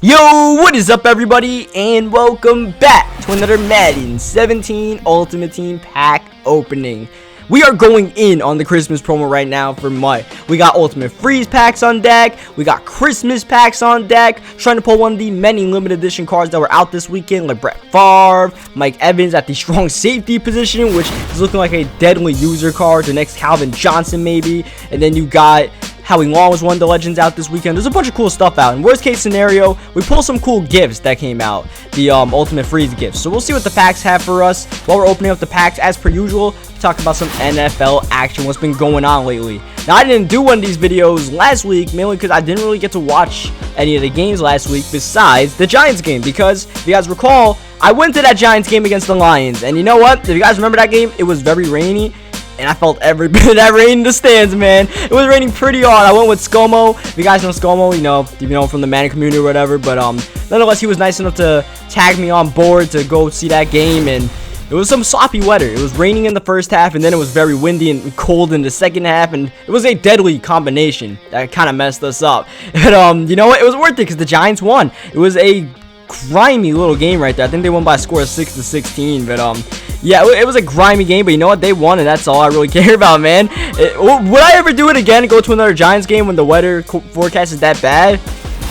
Yo, what is up everybody, and welcome back to another Madden 17 Ultimate Team pack opening. We are going in on the Christmas promo right now for Mike. We got Ultimate Freeze packs on deck. We got Christmas packs on deck. Trying to pull one of the many limited edition cards that were out this weekend, like Brett Favre, Mike Evans at the strong safety position, which is looking like a deadly user card. The next Calvin Johnson maybe. And then you got Howie Long was one of the legends out this weekend. There's a bunch of cool stuff out. In worst case scenario, we pull some cool gifts that came out. The Ultimate Freeze gifts. So we'll see what the packs have for us. While we're opening up the packs, as per usual, talk about some NFL action. What's been going on lately. Now, I didn't do one of these videos last week, mainly because I didn't really get to watch any of the games last week besides the Giants game. Because, if you guys recall, I went to that Giants game against the Lions. And you know what? If you guys remember that game, it was very rainy. And I felt every bit of that rain in the stands, man. It was raining pretty hard. I went with ScoMo. If you guys know ScoMo, you know from the Madden community or whatever. But nonetheless, he was nice enough to tag me on board to go see that game. And it was some sloppy weather. It was raining in the first half, and then it was very windy and cold in the second half. And it was a deadly combination that kind of messed us up. But you know what? It was worth it because the Giants won. It was a grimy little game right there. I think they won by a score of 6-16. But yeah, it was a grimy game, but you know what? They won, and that's all I really care about, man. Would I ever do it again and go to another Giants game when the weather forecast is that bad?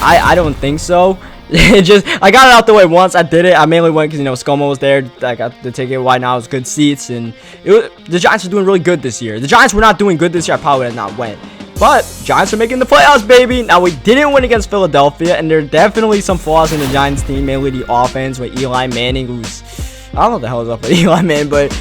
I don't think so. I got it out the way once. I did it. I mainly went because, ScoMo was there. I got the ticket. Why not? It was good seats, and the Giants are doing really good this year. The Giants were not doing good this year. I probably would have not went. But Giants are making the playoffs, baby. Now, we didn't win against Philadelphia, and there are definitely some flaws in the Giants team, mainly the offense with Eli Manning, who's... I don't know what the hell is up with Eli, man, but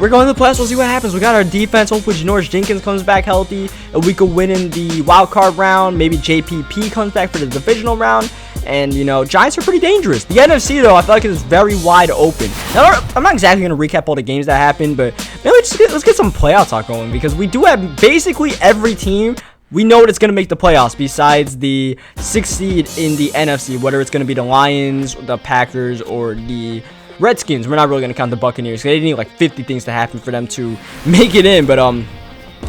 we're going to the playoffs. We'll see what happens. We got our defense. Hopefully, Janoris Jenkins comes back healthy, and we could win in the wild card round. Maybe JPP comes back for the divisional round. And, Giants are pretty dangerous. The NFC, though, I feel like it's very wide open. Now, I'm not exactly going to recap all the games that happened, but maybe let's get some playoff talk going, because we do have basically every team. We know that it's going to make the playoffs besides the 6th seed in the NFC, whether it's going to be the Lions, the Packers, or the Redskins. We're not really going to count the Buccaneers. They need like 50 things to happen for them to make it in. But,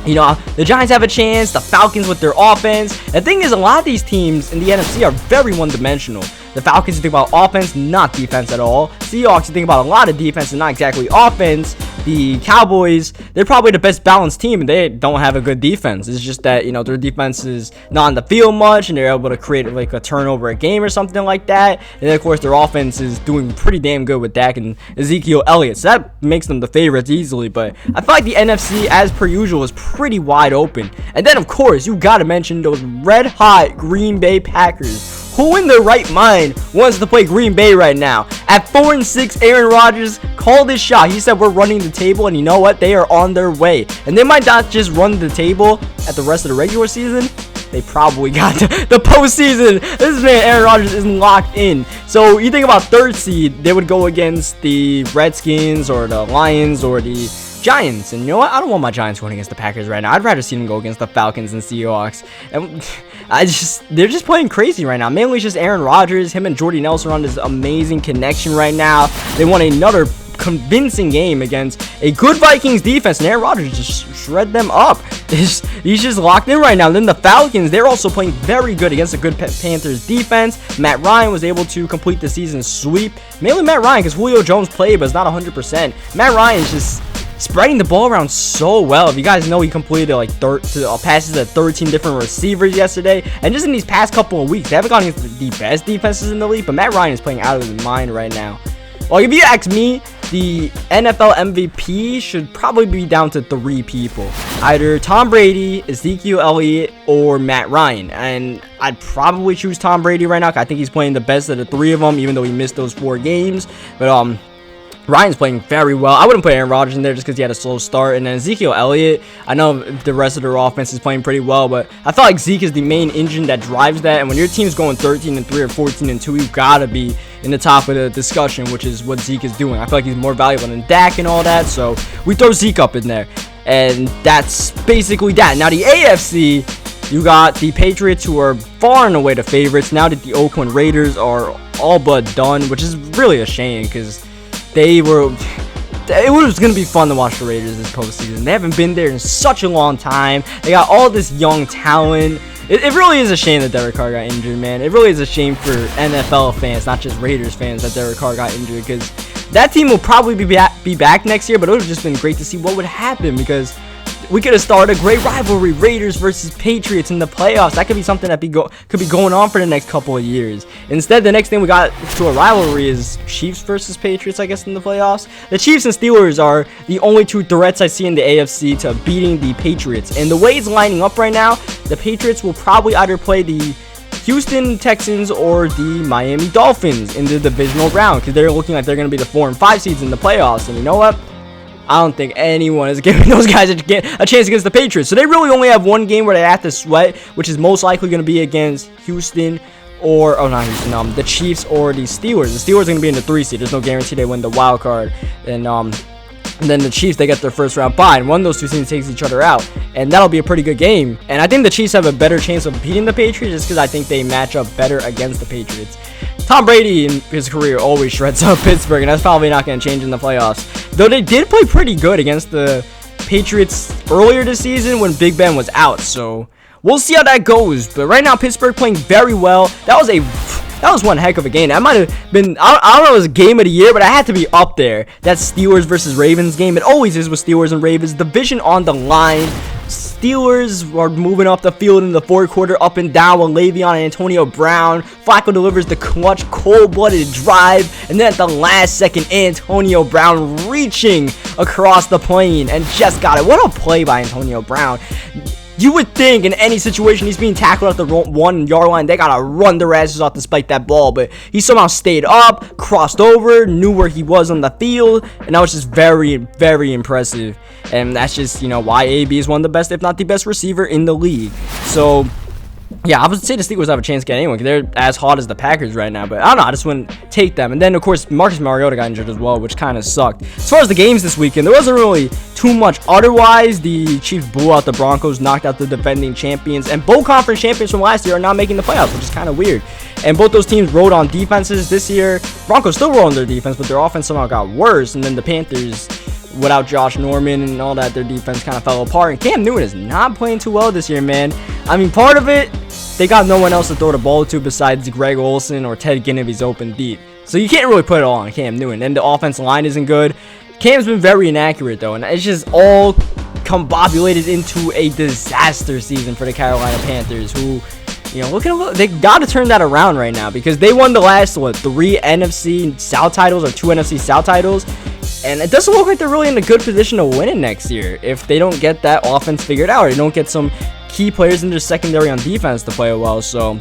the Giants have a chance. The Falcons with their offense. The thing is, a lot of these teams in the NFC are very one-dimensional. The Falcons, you think about offense, not defense at all. Seahawks, you think about a lot of defense and not exactly offense. The Cowboys, they're probably the best balanced team, and they don't have a good defense. It's just that, their defense is not on the field much, and they're able to create like a turnover a game or something like that. And then, of course, their offense is doing pretty damn good with Dak and Ezekiel Elliott. So that makes them the favorites easily. But I feel like the NFC, as per usual, is pretty wide open. And then, of course, you got to mention those red-hot Green Bay Packers. Who in their right mind wants to play Green Bay right now? At 4-6, Aaron Rodgers called his shot. He said, we're running the table, and you know what? They are on their way. And they might not just run the table at the rest of the regular season. They probably got the postseason. This man, Aaron Rodgers, is locked in. So you think about 3rd seed, they would go against the Redskins or the Lions or the Giants. And you know what? I don't want my Giants going against the Packers right now. I'd rather see them go against the Falcons and Seahawks. And they're just playing crazy right now. Mainly it's just Aaron Rodgers. Him and Jordy Nelson are on this amazing connection right now. They won another convincing game against a good Vikings defense, and Aaron Rodgers just shred them up. He's just locked in right now. And then the Falcons, they're also playing very good against a good Panthers defense. Matt Ryan was able to complete the season sweep. Mainly Matt Ryan, because Julio Jones played, but it's not 100%. Matt Ryan is just spreading the ball around so well. If you guys know, he completed like passes to 13 different receivers yesterday. And just in these past couple of weeks, they haven't gone against the best defenses in the league, but Matt Ryan is playing out of his mind right now. Well, if you ask me, the NFL MVP should probably be down to 3 people. Either Tom Brady, Ezekiel Elliott, or Matt Ryan. And I'd probably choose Tom Brady right now, because I think he's playing the best of the 3 of them, even though he missed those 4 games. But Ryan's playing very well. I wouldn't put Aaron Rodgers in there just because he had a slow start. And then Ezekiel Elliott, I know the rest of their offense is playing pretty well, but I feel like Zeke is the main engine that drives that. And when your team's going 13-3 or 14-2, you gotta be in the top of the discussion, which is what Zeke is doing. I feel like he's more valuable than Dak and all that, so we throw Zeke up in there. And that's basically that. Now, the AFC, you got the Patriots, who are far and away the favorites. Now that the Oakland Raiders are all but done, which is really a shame, because it was going to be fun to watch the Raiders this postseason. They haven't been there in such a long time. They got all this young talent. It really is a shame that Derek Carr got injured, man. It really is a shame for NFL fans, not just Raiders fans, that Derek Carr got injured, because that team will probably be back next year, but it would have just been great to see what would happen, because we could have started a great rivalry, Raiders versus Patriots in the playoffs. That could be something that could be going on for the next couple of years. Instead, the next thing we got to a rivalry is Chiefs versus Patriots, I guess, in the playoffs. The Chiefs and Steelers are the only two threats I see in the AFC to beating the Patriots. And the way it's lining up right now, the Patriots will probably either play the Houston Texans or the Miami Dolphins in the divisional round, because they're looking like they're going to be the 4 and 5 seeds in the playoffs. And you know what? I don't think anyone is giving those guys a chance against the Patriots. So they really only have one game where they have to sweat, which is most likely going to be against Houston or, oh, not Houston, the Chiefs or the Steelers. The Steelers are going to be in the 3 seed. There's no guarantee they win the wild card. And then the Chiefs, they get their first round bye, and one of those two teams takes each other out, and that'll be a pretty good game. And I think the Chiefs have a better chance of beating the Patriots just because I think they match up better against the Patriots. Tom Brady in his career always shreds up Pittsburgh, and that's probably not going to change in the playoffs. Though they did play pretty good against the Patriots earlier this season when Big Ben was out, so we'll see how that goes. But right now, Pittsburgh playing very well. That was one heck of a game. That might have been, I don't know if it was game of the year, but I had to be up there. That Steelers versus Ravens game. It always is with Steelers and Ravens. Division on the line. Steelers are moving up the field in the fourth quarter, up and down with Le'Veon and Antonio Brown. Flacco delivers the clutch, cold-blooded drive, and then at the last second, Antonio Brown reaching across the plane and just got it. What a play by Antonio Brown. You would think in any situation he's being tackled at the 1 yard line, they gotta run their asses off to spike that ball, but he somehow stayed up, crossed over, knew where he was on the field, and that was just very, very impressive. And that's just, you know, why AB is one of the best, if not the best receiver in the league. So yeah, I would say the Steelers have a chance to get anyone, because they're as hot as the Packers right now. But I don't know, I just wouldn't take them. And then, of course, Marcus Mariota got injured as well, which kind of sucked. As far as the games this weekend, there wasn't really too much otherwise. The Chiefs blew out the Broncos, knocked out the defending champions, and both conference champions from last year are now making the playoffs, which is kind of weird. And both those teams rode on defenses this year. Broncos still rode on their defense, but their offense somehow got worse. And then the Panthers, without Josh Norman and all that, their defense kind of fell apart. And Cam Newton is not playing too well this year, man. I mean, part of it, they got no one else to throw the ball to besides Greg Olsen or Ted Ginn if he's open deep. So you can't really put it all on Cam Newton. And the offensive line isn't good. Cam's been very inaccurate, though. And it's just all combobulated into a disaster season for the Carolina Panthers, who, you know, they got to turn that around right now, because they won the last, 3 NFC South titles or 2 NFC South titles. And it doesn't look like they're really in a good position to win it next year if they don't get that offense figured out, or they don't get some key players in their secondary on defense to play well. So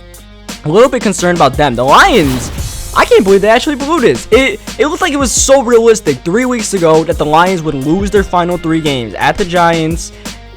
a little bit concerned about them. The Lions, I can't believe they actually blew this. It looked like it was so realistic 3 weeks ago that the Lions would lose their final 3 games at the Giants,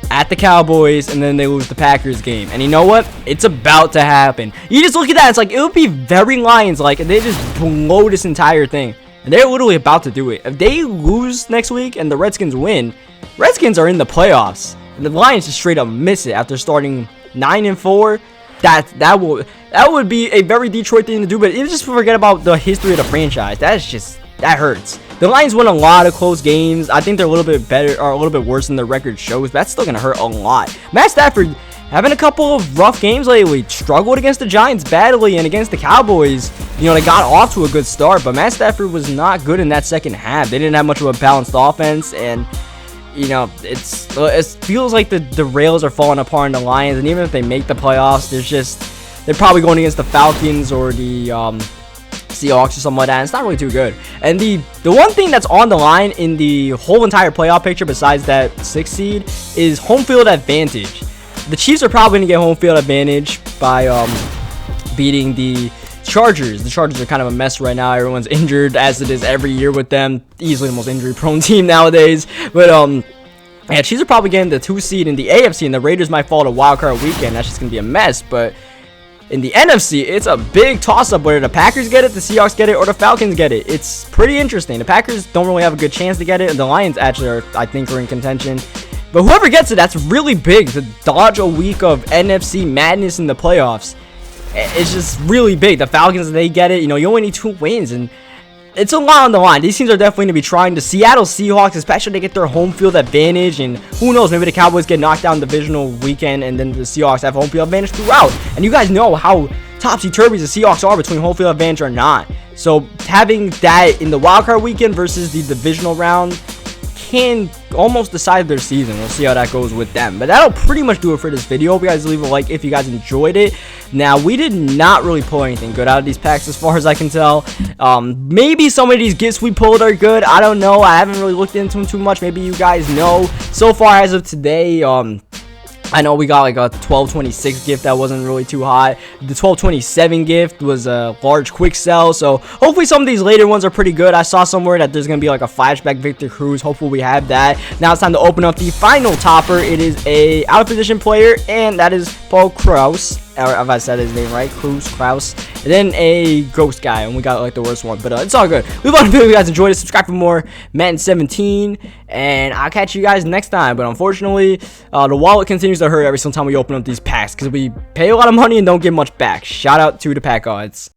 at the Cowboys, and then they lose the Packers game. And you know what? It's about to happen. You just look at that, it's like, it would be very Lions-like if they just blow this entire thing. And they're literally about to do it. If they lose next week and the Redskins win, Redskins are in the playoffs. And the Lions just straight up miss it after starting 9-4. That would be a very Detroit thing to do, but even just forget about the history of the franchise. That hurts. The Lions won a lot of close games. I think they're a little bit better, or a little bit worse than their record shows, but that's still gonna hurt a lot. Matt Stafford having a couple of rough games lately. Struggled against the Giants badly, and against the Cowboys, you know, they got off to a good start, but Matt Stafford was not good in that second half. They didn't have much of a balanced offense, and you know, it feels like the rails are falling apart in the Lions. And even if they make the playoffs, they're probably going against the Falcons or the Seahawks or something like that. And it's not really too good. And the one thing that's on the line in the whole entire playoff picture, besides that 6th seed, is home field advantage. The Chiefs are probably going to get home field advantage by beating the Chargers. The Chargers are kind of a mess right now. Everyone's injured, as it is every year with them. Easily the most injury-prone team nowadays. But yeah, Chiefs are probably getting the 2 seed in the AFC, and the Raiders might fall to wild card weekend. That's just gonna be a mess. But in the NFC, it's a big toss-up whether the Packers get it, the Seahawks get it, or the Falcons get it. It's pretty interesting. The Packers don't really have a good chance to get it, and the Lions actually are, I think, are in contention. But whoever gets it, that's really big to dodge a week of NFC madness in the playoffs. It's just really big. The Falcons, they get it. You know, you only need 2 wins, and it's a lot on the line. These teams are definitely going to be trying. The Seattle Seahawks, especially, to get their home field advantage, and who knows, maybe the Cowboys get knocked down divisional weekend, and then the Seahawks have home field advantage throughout. And you guys know how topsy-turvy the Seahawks are between home field advantage or not. So having that in the wildcard weekend versus the divisional round can almost decide their season. We'll see how that goes with them. But that'll pretty much do it for this video. Hope you guys leave a like if you guys enjoyed it. Now, we did not really pull anything good out of these packs as far as I can tell. Maybe some of these gifts we pulled are good. I don't know. I haven't really looked into them too much. Maybe you guys know. So far as of today, I know we got like a 1226 gift that wasn't really too high. The 1227 gift was a large quick sell. So hopefully some of these later ones are pretty good. I saw somewhere that there's going to be like a 5-spec Victor Cruz. Hopefully we have that. Now it's time to open up the final topper. It is a out of position player, and that is Paul Krause. Or if I said his name right, Kraus. And then a ghost guy, and we got like the worst one, but it's all good. Leave a like if you guys enjoyed it. Subscribe for more Madden 17, and I'll catch you guys next time. But unfortunately, the wallet continues to hurt every single time we open up these packs because we pay a lot of money and don't get much back. Shout out to the pack odds.